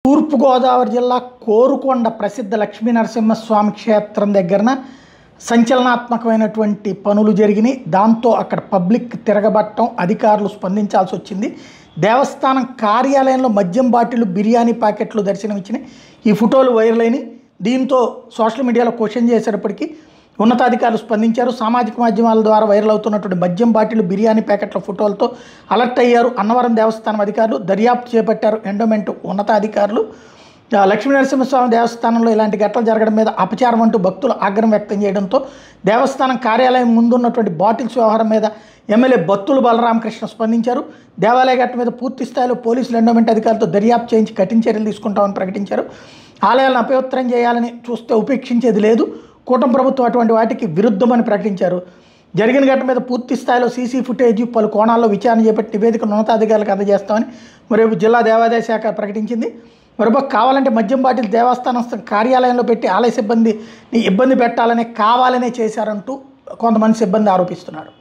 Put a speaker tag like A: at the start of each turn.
A: తూర్పుగోదావరి జిల్లా కోరుకొండ ప్రసిద్ధ లక్ష్మీనరసింహస్వామి క్షేత్రం దగ్గరన సంచలనాత్మకమైనటువంటి పనులు జరిగినాయి. దాంతో అక్కడ పబ్లిక్ తిరగబట్టడం, అధికారులు స్పందించాల్సి వచ్చింది. దేవస్థానం కార్యాలయంలో మద్యం బాటిళ్లు, బిర్యానీ ప్యాకెట్లు దర్శనమిచ్చినాయి. ఈ ఫోటోలు వైరల్ అయినాయి. దీంతో సోషల్ మీడియాలో క్వశ్చన్ చేసేటప్పటికీ ఉన్నతాధికారులు స్పందించారు. సామాజిక మాధ్యమాల ద్వారా వైరల్ అవుతున్నటువంటి మద్యం బాటిళ్లు, బిర్యానీ ప్యాకెట్ల ఫోటోలతో అలర్ట్ అయ్యారు అన్నవరం దేవస్థానం అధికారులు. దర్యాప్తు చేపట్టారు ఎండోమెంట్ ఉన్నతాధికారులు. లక్ష్మీనరసింహస్వామి దేవస్థానంలో ఇలాంటి ఘటనలు జరగడం మీద అపచారం అంటూ భక్తులు ఆగ్రహం వ్యక్తం చేయడంతో దేవస్థానం కార్యాలయం ముందున్నటువంటి బాటిల్స్ వ్యవహారం మీద ఎమ్మెల్యే బత్తుల బలరామకృష్ణ స్పందించారు. దేవాలయ ఘటన మీద పూర్తి స్థాయిలో పోలీసులు ఎండోమెంట్ అధికారులతో దర్యాప్తు చేయించి కఠిన చర్యలు తీసుకుంటామని ప్రకటించారు. ఆలయాలను అపవిత్రం చేయాలని చూస్తే ఉపేక్షించేది లేదు. కూటమి ప్రభుత్వం అటువంటి వాటికి విరుద్ధమని ప్రకటించారు. జరిగిన ఘటన మీద పూర్తి స్థాయిలో సీసీ ఫుటేజ్, పలు కోణాల్లో విచారణ చేపట్టి నివేదికను ఉన్నతాధికారులకు అందజేస్తామని మరోవైపు జిల్లా దేవాదాయ శాఖ ప్రకటించింది. మరోపక్క కావాలంటే మద్యం బాటిల్ దేవస్థానం కార్యాలయంలో పెట్టి ఆలయ సిబ్బందిని ఇబ్బంది పెట్టాలనే కావాలనే చేశారంటూ కొంతమంది సిబ్బంది ఆరోపిస్తున్నారు.